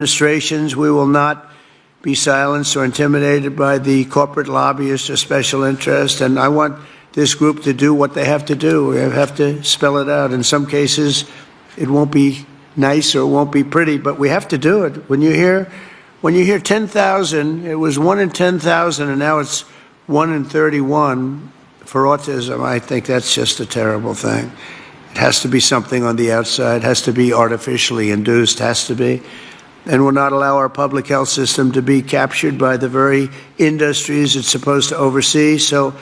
Administrations, we will not be silenced or intimidated by the corporate lobbyists or special interests. And I want this group to do what they have to do. We have to spell it out. In some cases, it won't be nice or it won't be pretty, but we have to do it. When you hear 10,000, it was 1 in 10,000, and now it's 1 in 31 for autism. I think that's just a terrible thing. It has to be something on the outside, has to be artificially induced, has to be. And will not allow our public health system to be captured by the very industries it's supposed to oversee. So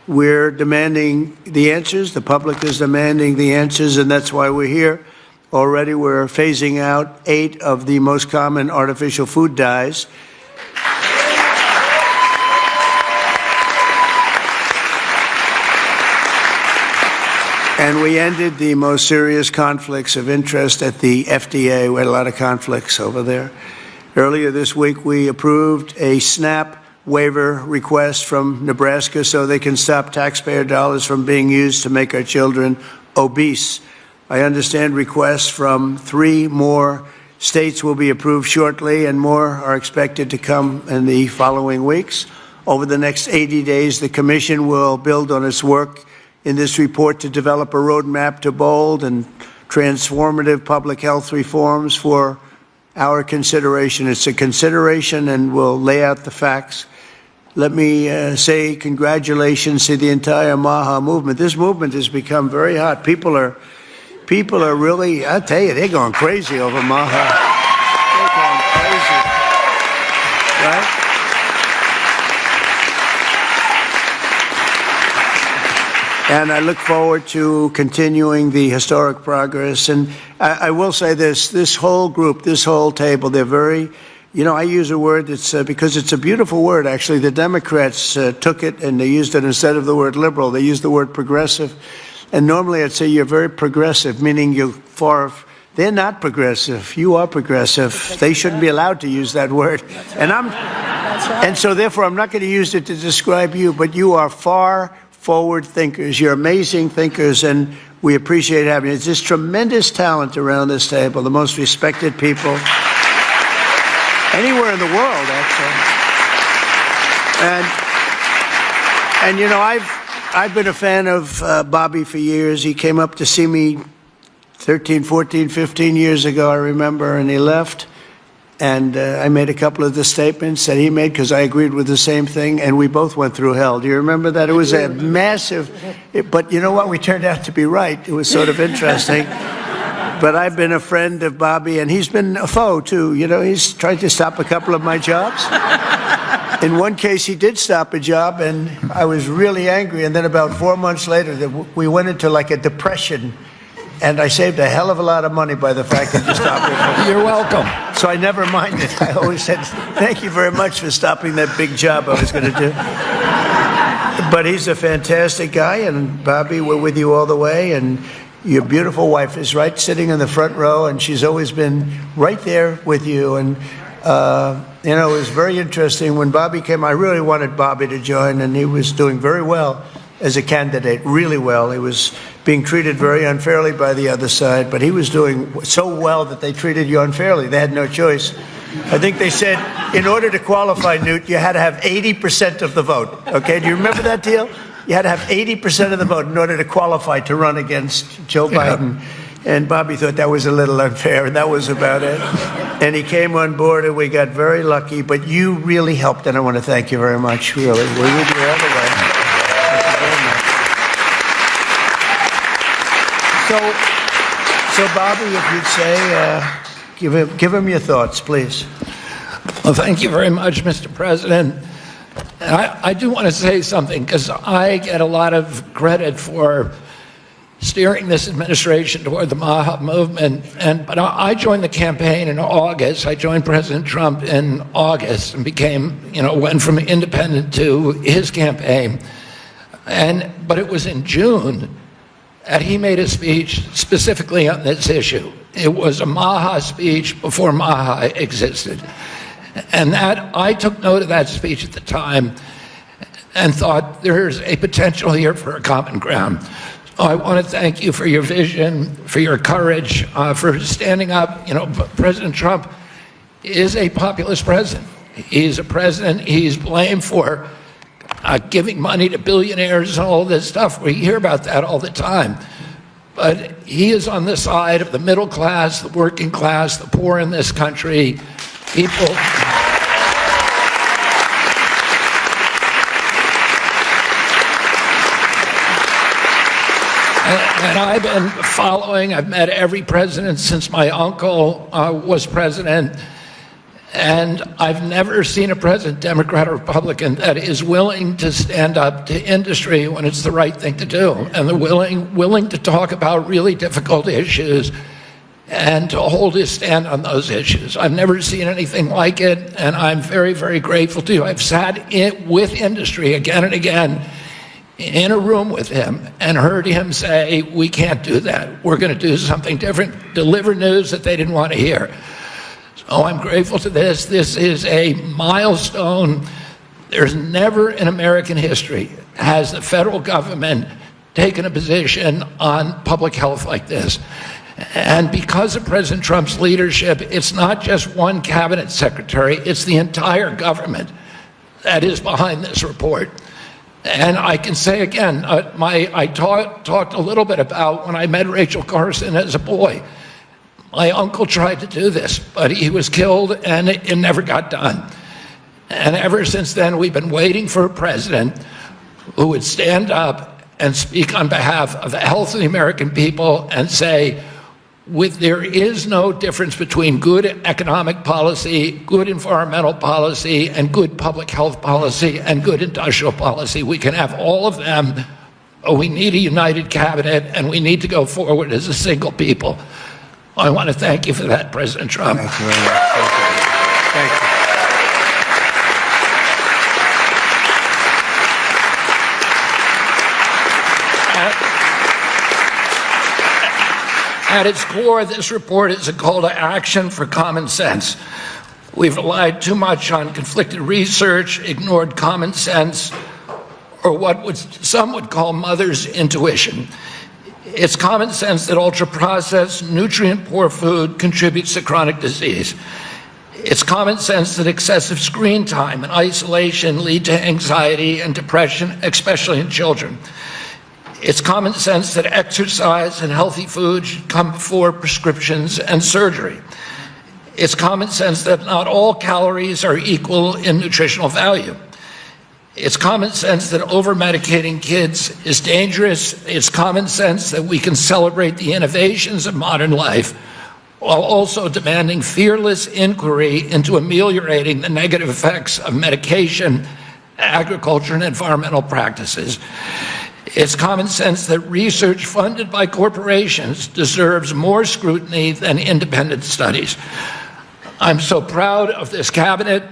we're demanding the answers. The public is demanding the answers, and that's why we're here. Already we're phasing out 8 of the most common artificial food dyes. And we ended the most serious conflicts of interest at the FDA. We had a lot of conflicts over there. Earlier this week, we approved a SNAP waiver request from Nebraska so they can stop taxpayer dollars from being used to make our children obese. I understand requests from 3 more states will be approved shortly, and more are expected to come in the following weeks. Over the next 80 days, the Commission will build on its work in this report to develop a roadmap to bold and transformative public health reforms for our consideration. It's a consideration, and we'll lay out the facts. Let me say congratulations to the entire Maha movement. This movement has become very hot. People are really, I tell you, they're going crazy over Maha. They're going crazy, right? And I look forward to continuing the historic progress. And I will say this whole group, this whole table, they're very, I use a word that's because it's a beautiful word, actually. The Democrats took it and they used it instead of the word liberal. They used the word progressive. And normally I'd say you're very progressive, meaning you're far. They're not progressive. You are progressive. They shouldn't be allowed to use that word. And so therefore I'm not going to use it to describe you, but you are far forward thinkers. You're amazing thinkers, and we appreciate having you. It's this tremendous talent around this table, the most respected people anywhere in the world, actually. And I've been a fan of Bobby for years. He came up to see me 13, 14, 15 years ago, I remember, and he left. And I made a couple of the statements that he made because I agreed with the same thing, and we both went through hell. Do you remember that? It was a massive, but you know what? We turned out to be right. It was sort of interesting. But I've been a friend of Bobby, and he's been a foe, too. He's tried to stop a couple of my jobs. In one case, he did stop a job, and I was really angry. And then about 4 months later, we went into like a depression. And I saved a hell of a lot of money by the fact that you stopped it. You're welcome. So I never minded. I always said, thank you very much for stopping that big job I was going to do. But he's a fantastic guy, and Bobby, we're with you all the way. And your beautiful wife is right sitting in the front row, and she's always been right there with you. And, it was very interesting. When Bobby came, I really wanted Bobby to join, and he was doing very well as a candidate, really well. He was being treated very unfairly by the other side, but he was doing so well that they treated you unfairly. They had no choice. I think they said, in order to qualify, Newt, you had to have 80% of the vote. Okay, do you remember that deal? You had to have 80% of the vote in order to qualify to run against Joe Biden. And Bobby thought that was a little unfair, and that was about it. And he came on board, and we got very lucky. But you really helped, and I want to thank you very much, really. We're with you all the way. So Bobby, if you'd say, give him your thoughts, please. Well, thank you very much, Mr. President. I do want to say something, because I get a lot of credit for steering this administration toward the Maha movement. But I joined the campaign in August. I joined President Trump in August and went from independent to his campaign. But it was in June that he made a speech specifically on this issue. It was a Maha speech before Maha existed. And I took note of that speech at the time and thought there's a potential here for a common ground. So I want to thank you for your vision, for your courage, for standing up. President Trump is a populist president. He's a president, he's blamed for giving money to billionaires and all this stuff. We hear about that all the time. But he is on the side of the middle class, the working class, the poor in this country, people. And I've been following, I've met every president since my uncle was president. And I've never seen a president, Democrat or Republican, that is willing to stand up to industry when it's the right thing to do, and they're willing to talk about really difficult issues and to hold his stand on those issues. I've never seen anything like it, and I'm very, very grateful to you. I've sat with industry again and again in a room with him and heard him say, we can't do that. We're going to do something different, deliver news that they didn't want to hear. So I'm grateful to this. This is a milestone. There's never in American history has the federal government taken a position on public health like this. And because of President Trump's leadership, it's not just one cabinet secretary, it's the entire government that is behind this report. And I can say again, I talked a little bit about when I met Rachel Carson as a boy. My uncle tried to do this, but he was killed and it never got done. And ever since then, we've been waiting for a president who would stand up and speak on behalf of the health of the American people and say, there is no difference between good economic policy, good environmental policy, and good public health policy, and good industrial policy. We can have all of them, but we need a united cabinet, and we need to go forward as a single people. I want to thank you for that, President Trump. Thank you very much. Thank you. At its core, this report is a call to action for common sense. We've relied too much on conflicted research, ignored common sense, or what some would call mother's intuition. It's common sense that ultra-processed, nutrient-poor food contributes to chronic disease. It's common sense that excessive screen time and isolation lead to anxiety and depression, especially in children. It's common sense that exercise and healthy food should come before prescriptions and surgery. It's common sense that not all calories are equal in nutritional value. It's common sense that over-medicating kids is dangerous. It's common sense that we can celebrate the innovations of modern life while also demanding fearless inquiry into ameliorating the negative effects of medication, agriculture, and environmental practices. It's common sense that research funded by corporations deserves more scrutiny than independent studies. I'm so proud of this cabinet,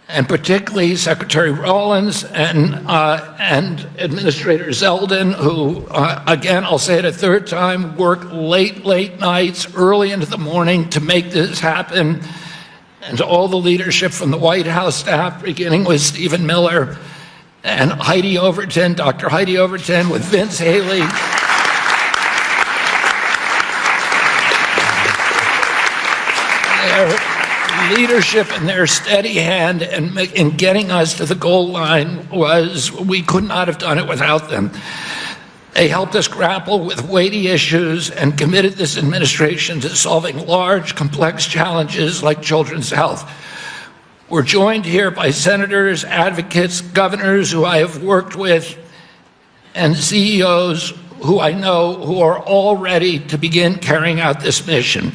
and particularly Secretary Rollins and Administrator Zeldin, who, again, I'll say it a third time, work late nights, early into the morning to make this happen, and to all the leadership from the White House staff, beginning with Stephen Miller and Heidi Overton, Dr. Heidi Overton, with Vince Haley. Their leadership and their steady hand in getting us to the goal line we could not have done it without them. They helped us grapple with weighty issues and committed this administration to solving large, complex challenges like children's health. We're joined here by senators, advocates, governors who I have worked with, and CEOs who I know who are all ready to begin carrying out this mission.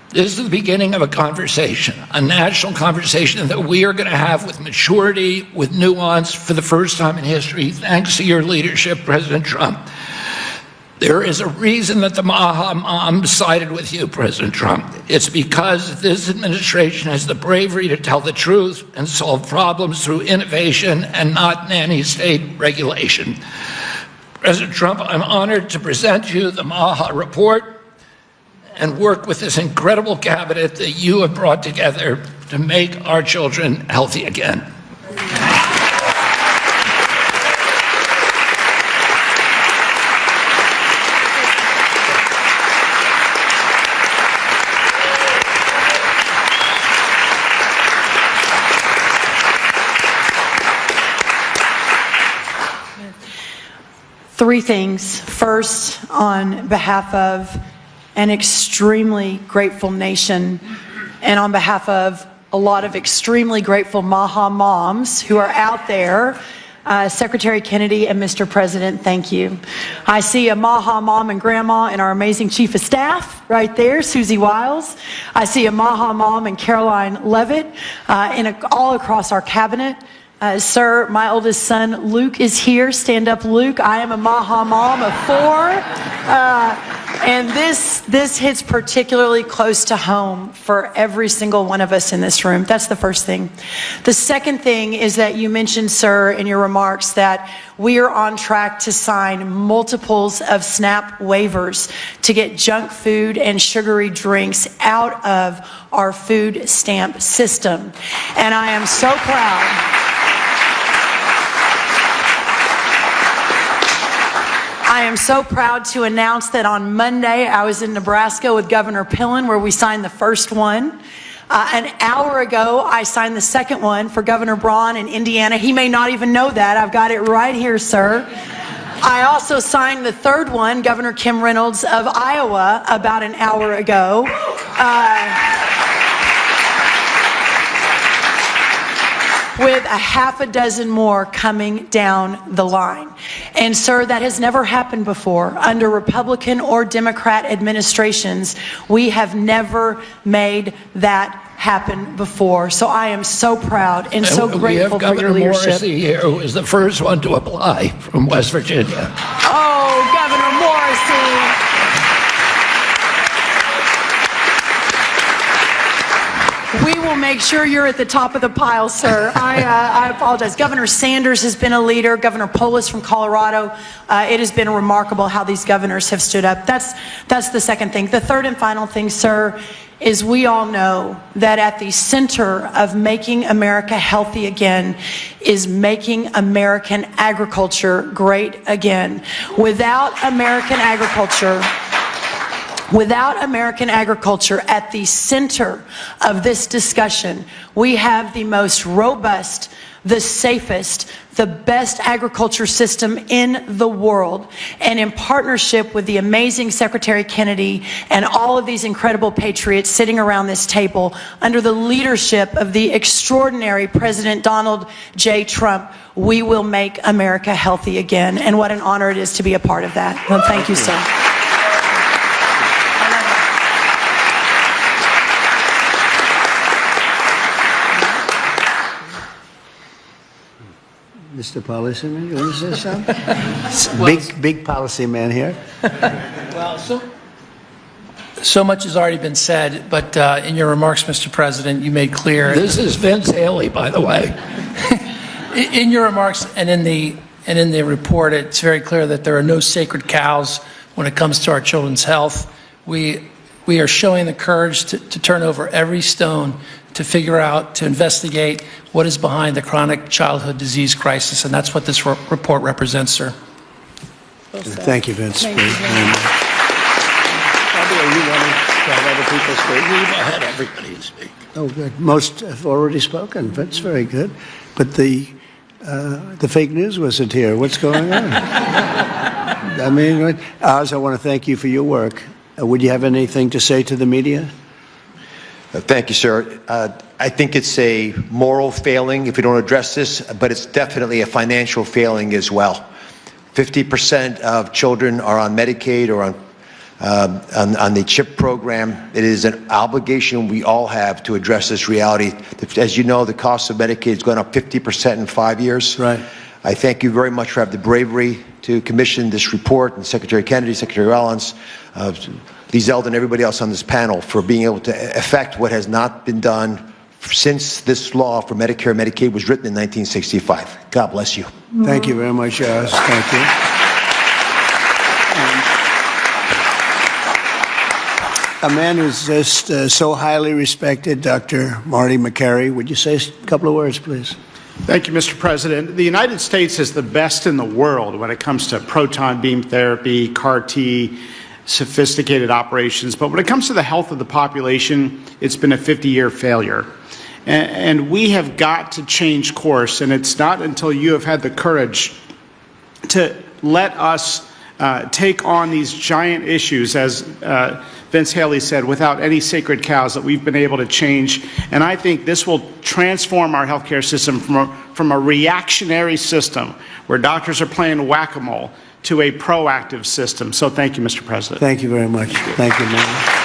This is the beginning of a conversation, a national conversation that we are going to have with maturity, with nuance, for the first time in history, thanks to your leadership, President Trump. There is a reason that the Maha moms sided with you, President Trump. It's because this administration has the bravery to tell the truth and solve problems through innovation and not nanny state regulation. President Trump, I'm honored to present you the Maha report and work with this incredible cabinet that you have brought together to make our children healthy again. Three things. First, on behalf of an extremely grateful nation and on behalf of a lot of extremely grateful Maha moms who are out there, Secretary Kennedy and Mr. President, thank you. I see a Maha mom and grandma and our amazing Chief of Staff right there, Susie Wiles. I see a Maha mom and Caroline Levitt all across our cabinet. Sir, my oldest son, Luke, is here. Stand up, Luke. I am a Maha mom of 4. And this hits particularly close to home for every single one of us in this room. That's the first thing. The second thing is that you mentioned, sir, in your remarks that we are on track to sign multiples of SNAP waivers to get junk food and sugary drinks out of our food stamp system. And I am so proud. I am so proud to announce that on Monday, I was in Nebraska with Governor Pillen, where we signed the first one. An hour ago, I signed the second one for Governor Braun in Indiana. He may not even know that. I've got it right here, sir. I also signed the third one, Governor Kim Reynolds of Iowa, about an hour ago. With a half a dozen more coming down the line. And sir, that has never happened before. Under Republican or Democrat administrations, we have never made that happen before. So I am so proud and so grateful for your leadership. Morrissey here, who was the first one to apply from West Virginia. Oh, Governor Morrissey. We will make sure you're at the top of the pile, sir. I apologize. Governor Sanders has been a leader. Governor Polis from Colorado. It has been remarkable how these governors have stood up. That's the second thing. The third and final thing, sir, is we all know that at the center of making America healthy again is making American agriculture great again. Without American agriculture at the center of this discussion, we have the most robust, the safest, the best agriculture system in the world. And in partnership with the amazing Secretary Kennedy and all of these incredible patriots sitting around this table, under the leadership of the extraordinary President Donald J. Trump, we will make America healthy again. And what an honor it is to be a part of that. Well, thank you, sir. Mr. Policyman, you want to say something? Big policy man here. Well, so much has already been said, but in your remarks, Mr. President, you made clear. This is Vince Haley, by the way. In your remarks and in the report, it's very clear that there are no sacred cows when it comes to our children's health. We are showing the courage to turn over every stone to figure out, to investigate what is behind the chronic childhood disease crisis, and that's what this report represents, sir. Thank you, Vince. Thank you. You want to have other people speak? Leave ahead, everybody to speak. Oh, good. Most have already spoken. That's very good. But the fake news wasn't here. What's going on? I mean, Oz, I want to thank you for your work. Would you have anything to say to the media? Thank you, sir. I think it's a moral failing if we don't address this, but it's definitely a financial failing as well. 50% of children are on Medicaid or on the CHIP program. It is an obligation we all have to address this reality. As you know, the cost of Medicaid has gone up 50% in 5 years. Right. I thank you very much for having the bravery to commission this report, and Secretary Kennedy, Secretary Rollins, Lee Zeldin, and everybody else on this panel for being able to effect what has not been done since this law for Medicare and Medicaid was written in 1965. God bless you. Thank you very much, Oz. Thank you. A man who's just so highly respected, Dr. Marty McCary. Would you say a couple of words, please? Thank you, Mr. President. The United States is the best in the world when it comes to proton beam therapy, CAR T, sophisticated operations. But when it comes to the health of the population, it's been a 50-year failure. And we have got to change course, and it's not until you have had the courage to let us take on these giant issues, as Vince Haley said, without any sacred cows, that we've been able to change. And I think this will transform our healthcare system from a reactionary system where doctors are playing whack-a-mole to a proactive system. So thank you, Mr. President. Thank you very much. Thank you, Maha.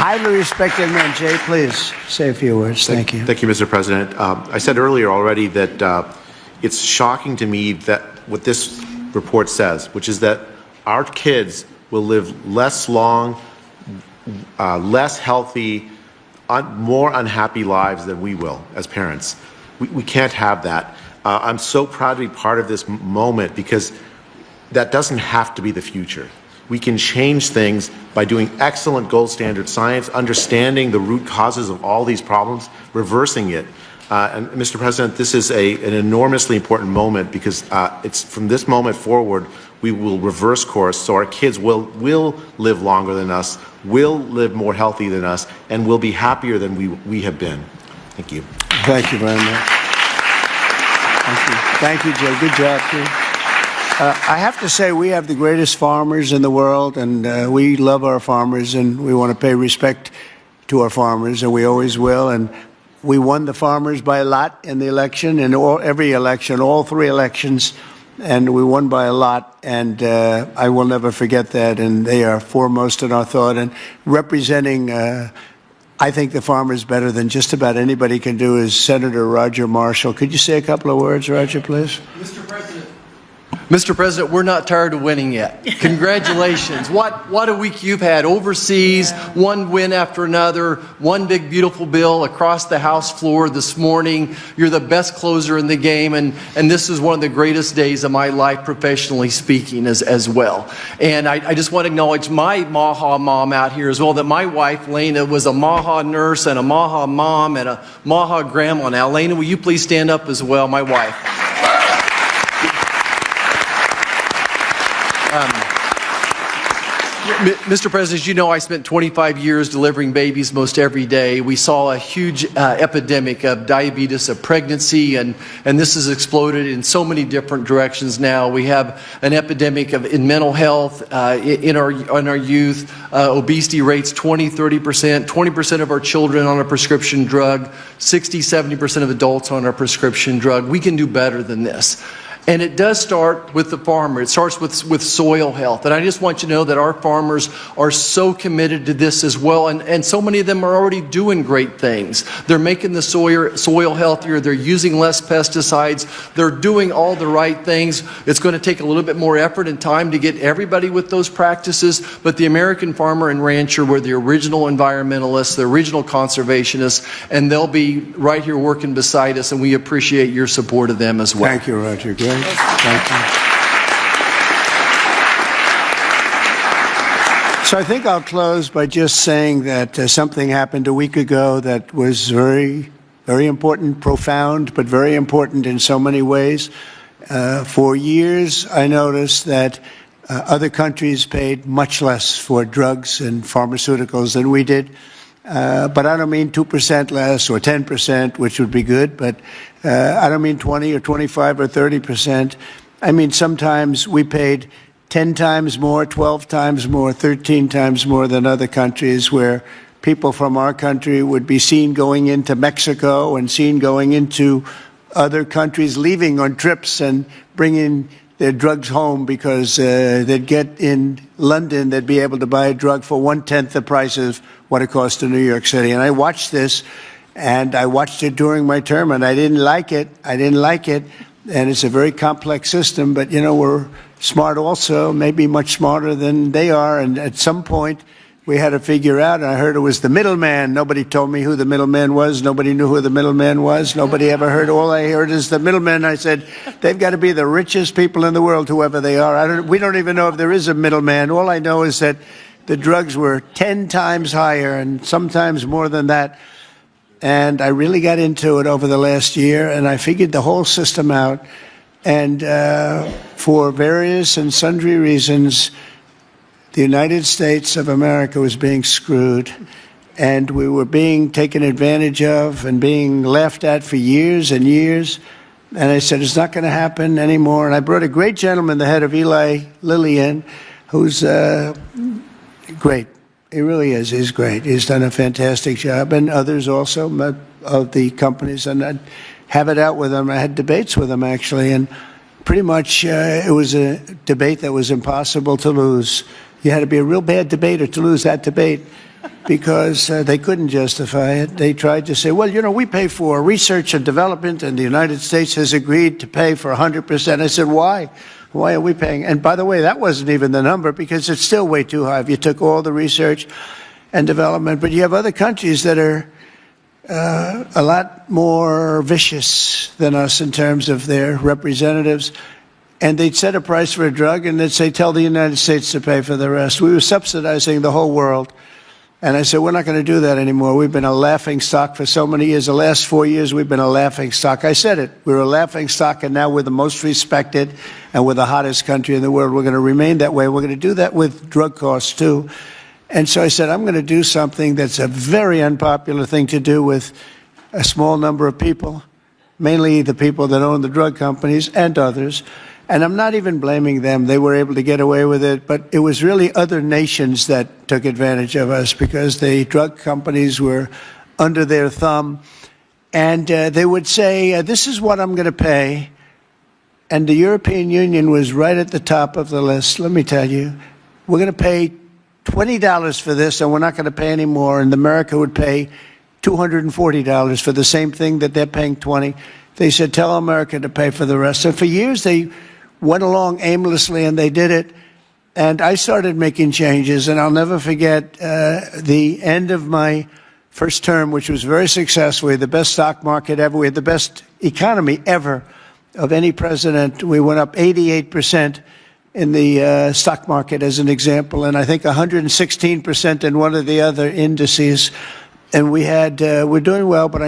Highly respected man. Jay, please say a few words. Thank you. Thank you, Mr. President. I said earlier already that it's shocking to me that what this report says, which is that our kids will live less long, less healthy, more unhappy lives than we will as parents. We can't have that. I'm so proud to be part of this moment because that doesn't have to be the future. We can change things by doing excellent gold standard science, understanding the root causes of all these problems, reversing it. And Mr. President, this is an enormously important moment because it's from this moment forward, we will reverse course so our kids will live longer than us, will live more healthy than us, and will be happier than we have been. Thank you. Thank you very much. Thank you. Thank you, Joe. Good job, too. I have to say we have the greatest farmers in the world, and we love our farmers, and we want to pay respect to our farmers, and we always will. And we won the farmers by a lot in the election, in every election, all three elections, and we won by a lot. And I will never forget that, and they are foremost in our thought. And representing, I think, the farmers better than just about anybody can do is Senator Roger Marshall. Could you say a couple of words, Roger, please? Mr. President, we're not tired of winning yet. Congratulations. What a week you've had overseas, one win after another, one big beautiful bill across the House floor this morning. You're the best closer in the game, and this is one of the greatest days of my life professionally speaking as well. And I just want to acknowledge my Maha mom out here as well, that my wife, Lena, was a Maha nurse and a Maha mom and a Maha grandma. Now, Lena, will you please stand up as well, my wife? Mr. President, as you know, I spent 25 years delivering babies most every day. We saw a huge epidemic of diabetes, of pregnancy, and this has exploded in so many different directions now. We have an epidemic in mental health in our youth, obesity rates 20-30%, 20% of our children on a prescription drug, 60-70% of adults on a prescription drug. We can do better than this. And it does start with the farmer. It starts with soil health. And I just want you to know that our farmers are so committed to this as well. And so many of them are already doing great things. They're making the soil healthier. They're using less pesticides. They're doing all the right things. It's going to take a little bit more effort and time to get everybody with those practices. But the American farmer and rancher were the original environmentalists, the original conservationists, and they'll be right here working beside us. And we appreciate your support of them as well. Thank you, Roger. Great. Thank you. So I think I'll close by just saying that something happened a week ago that was very, very important, profound, but very important in so many ways. For years, I noticed that other countries paid much less for drugs and pharmaceuticals than we did. But I don't mean 2% less or 10%, which would be good, but I don't mean 20 or 25 or 30%. I mean sometimes we paid 10 times more, 12 times more, 13 times more than other countries, where people from our country would be seen going into Mexico and seen going into other countries, leaving on trips and bringing their drugs home because they'd get in London, they'd be able to buy a drug for 1/10 the price of what it costs in New York City. And I watched this, and I watched it during my term, and I didn't like it. I didn't like it, and it's a very complex system, but, you know, we're smart also, maybe much smarter than they are, and at some point, we had to figure out, and I heard it was the middleman. Nobody told me who the middleman was. Nobody knew who the middleman was. Nobody ever heard. All I heard is the middleman. I said, they've got to be the richest people in the world, whoever they are. We don't even know if there is a middleman. All I know is that the drugs were 10 times higher and sometimes more than that. And I really got into it over the last year, and I figured the whole system out. And for various and sundry reasons, the United States of America was being screwed, and we were being taken advantage of and being laughed at for years and years. And I said, it's not going to happen anymore. And I brought a great gentleman, the head of Eli Lilly, in, who's great. He really is. He's great. He's done a fantastic job. And others also of the companies. And I'd have it out with him. I had debates with him, actually. And pretty much it was a debate that was impossible to lose. You had to be a real bad debater to lose that debate, because they couldn't justify it. They tried to say, well, you know, we pay for research and development, and the United States has agreed to pay for 100%. I said, why? Why are we paying? And by the way, that wasn't even the number, because it's still way too high if you took all the research and development. But you have other countries that are a lot more vicious than us in terms of their representatives. And they'd set a price for a drug, and they'd say, tell the United States to pay for the rest. We were subsidizing the whole world. And I said, we're not going to do that anymore. We've been a laughing stock for so many years. The last 4 years, we've been a laughing stock. I said it. We're a laughing stock, and now we're the most respected, and we're the hottest country in the world. We're going to remain that way. We're going to do that with drug costs, too. And so I said, I'm going to do something that's a very unpopular thing to do with a small number of people, mainly the people that own the drug companies and others. And I'm not even blaming them. They were able to get away with it. But it was really other nations that took advantage of us, because the drug companies were under their thumb. And they would say, this is what I'm going to pay. And the European Union was right at the top of the list. Let me tell you, we're going to pay $20 for this, and we're not going to pay any more. And America would pay $240 for the same thing that they're paying $20. They said, tell America to pay for the rest. And for years, they went along aimlessly, and they did it. And I started making changes, and I'll never forget the end of my first term, which was very successful. We had the best stock market ever. We had the best economy ever of any president. We went up 88% in the stock market, as an example, and I think 116% in one of the other indices. And we're doing well, but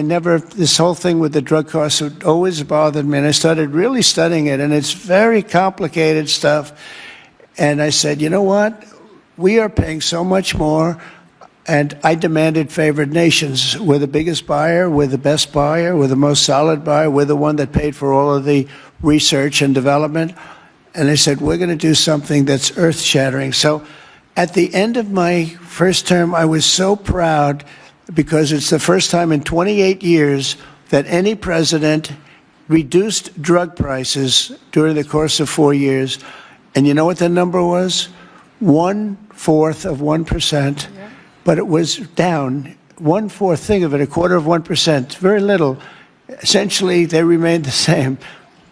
this whole thing with the drug costs always bothered me. And I started really studying it, and it's very complicated stuff. And I said, you know what? We are paying so much more. And I demanded favored nations. We're the biggest buyer. We're the best buyer. We're the most solid buyer. We're the one that paid for all of the research and development. And I said, we're going to do something that's earth-shattering. So at the end of my first term, I was so proud, because it's the first time in 28 years that any president reduced drug prices during the course of 4 years. And you know what the number was? 1/4 of 1%. Yeah. But it was down 1/4. Think of it, 1/4 of 1%. Very little. Essentially, they remained the same.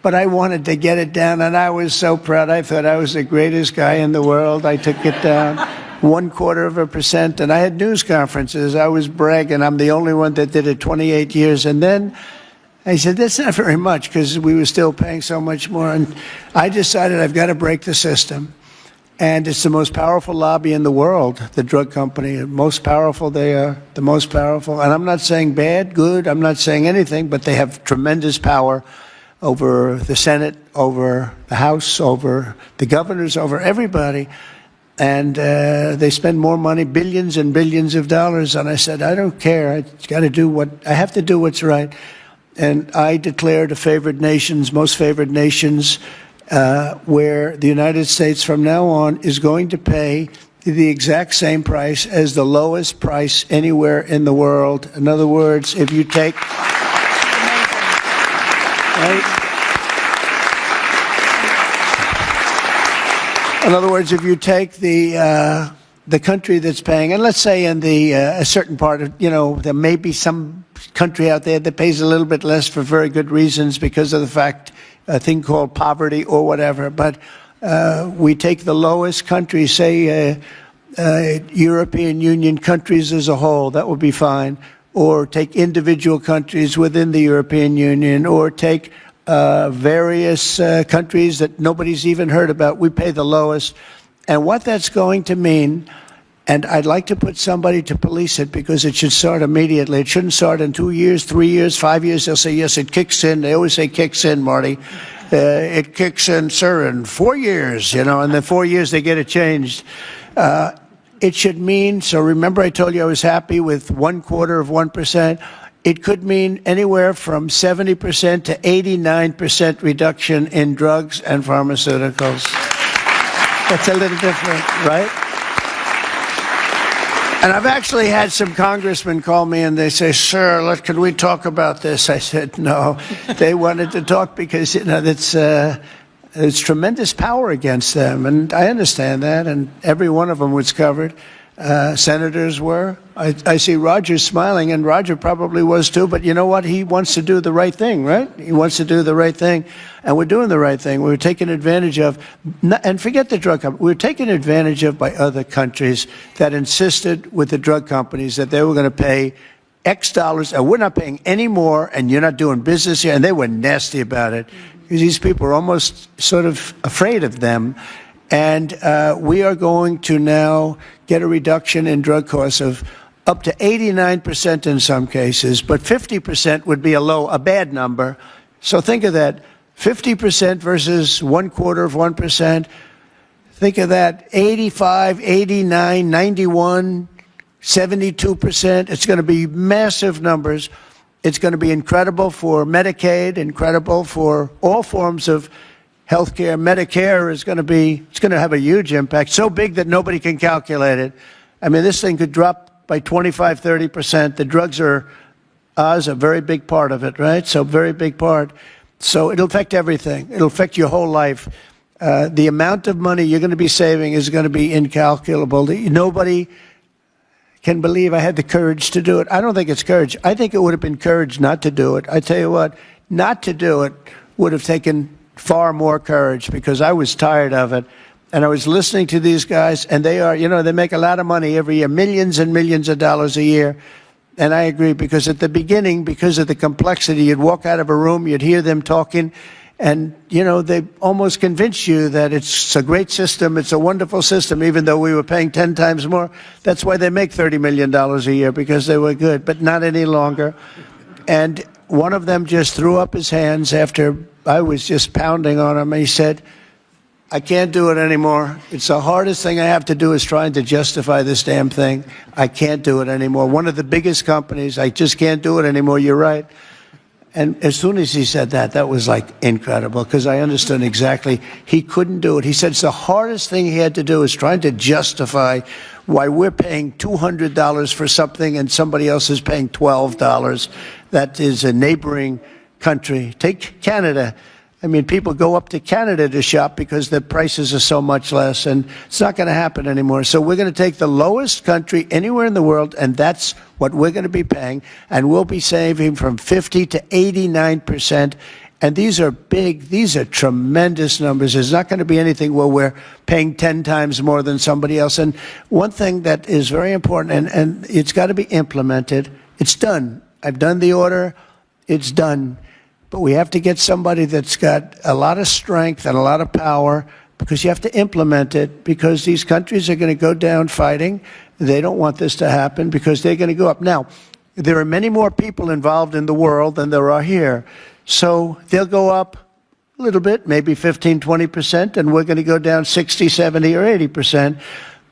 But I wanted to get it down, and I was so proud. I thought I was the greatest guy in the world. I took it down 1/4 of 1%, and I had news conferences. I was bragging. I'm the only one that did it 28 years. And then I said, that's not very much, because we were still paying so much more. And I decided I've got to break the system. And it's the most powerful lobby in the world, the drug company. The most powerful they are, the most powerful. And I'm not saying bad, good. I'm not saying anything, but they have tremendous power over the Senate, over the House, over the governors, over everybody. And they spend more money, billions and billions of dollars. And I said, I don't care. I have to do what's right. And I declared a favored nations, most favored nations, where the United States from now on is going to pay the exact same price as the lowest price anywhere in the world. In other words, if you take... In other words, if you take the country that's paying, and let's say in a certain part of, there may be some country out there that pays a little bit less for very good reasons, because of the fact, a thing called poverty or whatever. But we take the lowest country, say European Union countries as a whole, that would be fine. Or take individual countries within the European Union, or take various countries that nobody's even heard about. We pay the lowest. And what that's going to mean, and I'd like to put somebody to police it, because it should start immediately. It shouldn't start in 2 years, 3 years, 5 years. They'll say, yes, it kicks in. They always say kicks in, Marty. It kicks in, sir, in 4 years, and then 4 years they get it changed. It should mean, so remember I told you I was happy with 1/4 of 1%. it could mean anywhere from 70% to 89% reduction in drugs and pharmaceuticals. That's a little different, right? And I've actually had some congressmen call me and they say, "Sir, can we talk about this?" I said, "No." They wanted to talk because, there's tremendous power against them. And I understand that. And every one of them was covered. Senators were. I see Roger smiling, and Roger probably was too. But you know what? He wants to do the right thing, right? He wants to do the right thing. And we're doing the right thing. We're taken advantage of. And forget the drug companies. We're taken advantage of by other countries that insisted with the drug companies that they were going to pay X dollars, and we're not paying any more, and you're not doing business here. And they were nasty about it. Because these people are almost sort of afraid of them. And we are going to now get a reduction in drug costs of up to 89% in some cases, but 50% would be a bad number. So think of that, 50% versus 1/4%. Think of that, 85, 89, 91, 72%. It's going to be massive numbers. It's going to be incredible for Medicaid, incredible for all forms of healthcare. Medicare is going to have a huge impact, so big that nobody can calculate it. I mean, this thing could drop by 25, 30%. The drugs are a very big part of it, right? So very big part. So it'll affect everything. It'll affect your whole life. The amount of money you're going to be saving is going to be incalculable. Nobody can believe I had the courage to do it. I don't think it's courage. I think it would have been courage not to do it. I tell you what, not to do it would have taken far more courage, because I was tired of it. And I was listening to these guys, and they make a lot of money every year, millions and millions of dollars a year. And I agree, because at the beginning, because of the complexity, you'd walk out of a room, you'd hear them talking, and, they almost convince you that it's a great system, it's a wonderful system, even though we were paying 10 times more. That's why they make $30 million a year, because they were good, but not any longer. And one of them just threw up his hands after I was just pounding on him. He said, "I can't do it anymore. It's the hardest thing I have to do is trying to justify this damn thing. I can't do it anymore. One of the biggest companies, I just can't do it anymore. You're right." And as soon as he said that, that was like incredible, because I understood exactly he couldn't do it. He said it's the hardest thing he had to do is trying to justify why we're paying $200 for something and somebody else is paying $12. That is a neighboring country. Take Canada. I mean, people go up to Canada to shop because the prices are so much less, and it's not going to happen anymore. So we're going to take the lowest country anywhere in the world, and that's what we're going to be paying, and we'll be saving from 50 to 89%. And these are big, these are tremendous numbers. There's not going to be anything where we're paying 10 times more than somebody else. And one thing that is very important, and it's got to be implemented, it's done. I've done the order, it's done. But we have to get somebody that's got a lot of strength and a lot of power, because you have to implement it, because these countries are going to go down fighting. They don't want this to happen because they're going to go up. Now, there are many more people involved in the world than there are here. So they'll go up a little bit, maybe 15, 20%, and we're going to go down 60, 70, or 80%.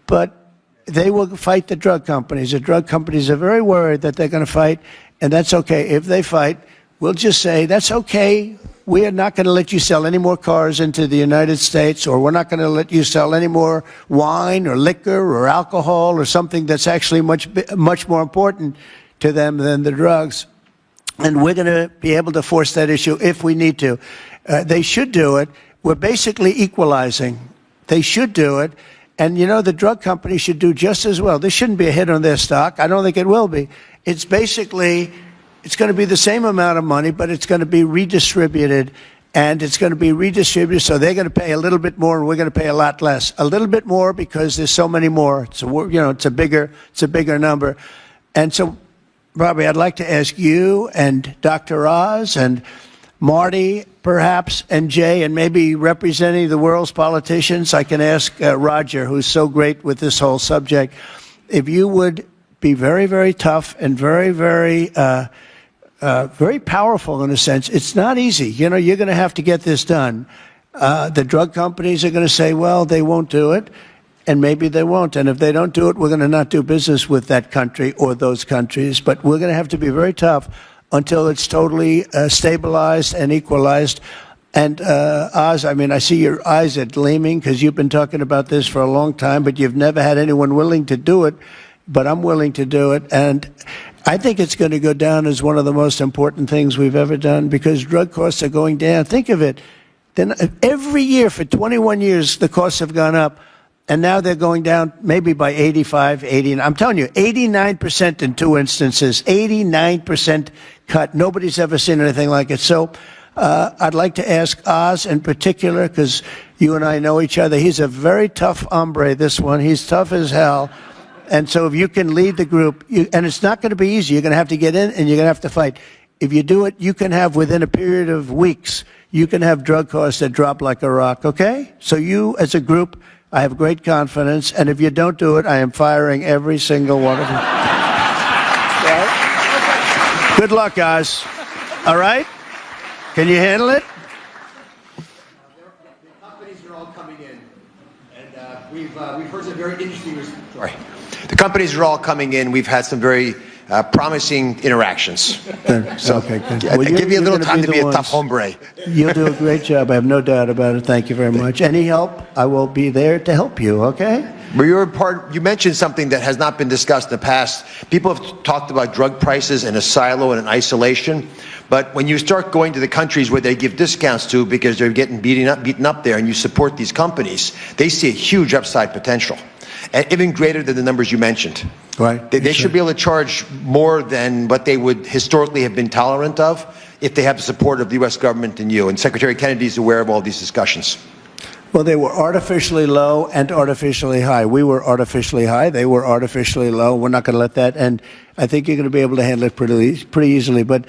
But they will fight the drug companies. The drug companies are very worried that they're going to fight, and that's okay. If they fight, we'll just say, that's okay. We are not going to let you sell any more cars into the United States, or we're not going to let you sell any more wine or liquor or alcohol or something that's actually much more important to them than the drugs. And we're going to be able to force that issue if we need to. They should do it. We're basically equalizing. They should do it. And, the drug companies should do just as well. This shouldn't be a hit on their stock. I don't think it will be. It's basically, it's going to be the same amount of money, but it's going to be redistributed. And it's going to be redistributed, so they're going to pay a little bit more, and we're going to pay a lot less. A little bit more because there's so many more. So, it's a bigger number. And so, Robbie, I'd like to ask you and Dr. Oz and Marty, perhaps, and Jay, and maybe representing the world's politicians, I can ask Roger, who's so great with this whole subject, if you would be very, very tough and very, very, very powerful in a sense. It's not easy. You're going to have to get this done. The drug companies are going to say, well, they won't do it. and maybe they won't. And if they don't do it, we're going to not do business with that country or those countries. But we're going to have to be very tough until it's totally stabilized and equalized. And Oz, I mean, I see your eyes are gleaming because you've been talking about this for a long time, but you've never had anyone willing to do it. But I'm willing to do it. And I think it's going to go down as one of the most important things we've ever done because drug costs are going down. Think of it. Then every year for 21 years, the costs have gone up. And now they're going down maybe by 85, 89. I'm telling you, 89% in 2 instances, 89% cut. Nobody's ever seen anything like it. So I'd like to ask Oz in particular, because you and I know each other. He's a very tough hombre, this one. He's tough as hell. And so if you can lead the group, and it's not going to be easy. You're going to have to get in and you're going to have to fight. If you do it, you can have within a period of weeks, you can have drug costs that drop like a rock, okay? So you as a group, I have great confidence, and if you don't do it, I am firing every single one of you. Right? Good luck, guys. All right? Can you handle it? The companies are all coming in, and we've heard some very interesting. Sorry, the companies are all coming in. We've had some very promising interactions. So, okay, good. Well, give me a little time to be a ones. tough hombre. You'll do a great job. I have no doubt about it. Thank you very much. Any help, I will be there to help you, okay? Well, you mentioned something that has not been discussed in the past. People have talked about drug prices in a silo and in isolation. But when you start going to the countries where they give discounts to because they're getting beaten up there and you support these companies, they see a huge upside potential. And even greater than the numbers you mentioned. Right. They should be able to charge more than what they would historically have been tolerant of if they have the support of the U.S. government and you. And Secretary Kennedy is aware of all these discussions. Well, they were artificially low and artificially high. We were artificially high. They were artificially low. We're not going to let that. And I think you're going to be able to handle it pretty easily. But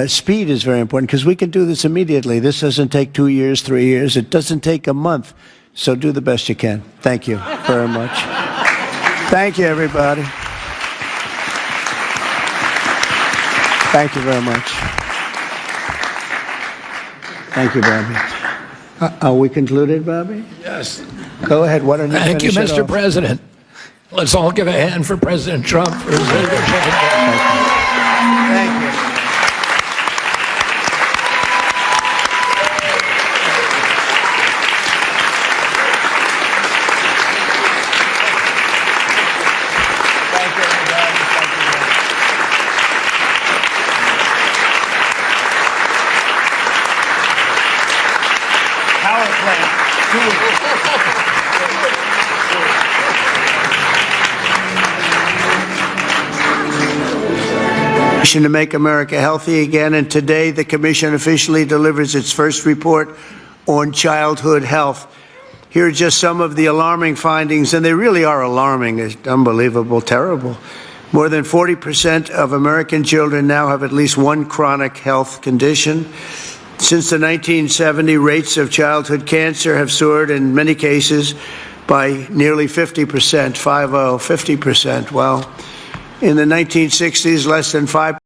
speed is very important because we can do this immediately. This doesn't take 2 years, 3 years. It doesn't take a month. So do the best you can. Thank you very much. Thank you, everybody. Thank you very much. Thank you, Bobby. Are we concluded, Bobby? Yes. Go ahead. Why don't you Thank you, finish it Mr. off? President. Let's all give a hand for President Trump for his leadership. Thank you. To make America healthy again, and today the Commission officially delivers its first report on childhood health. Here are just some of the alarming findings, and they really are alarming. It's unbelievable, terrible. More than 40% of American children now have at least one chronic health condition. Since the 1970s, rates of childhood cancer have soared in many cases by nearly 50%, 50%. Well, in the 1960s, less than 5%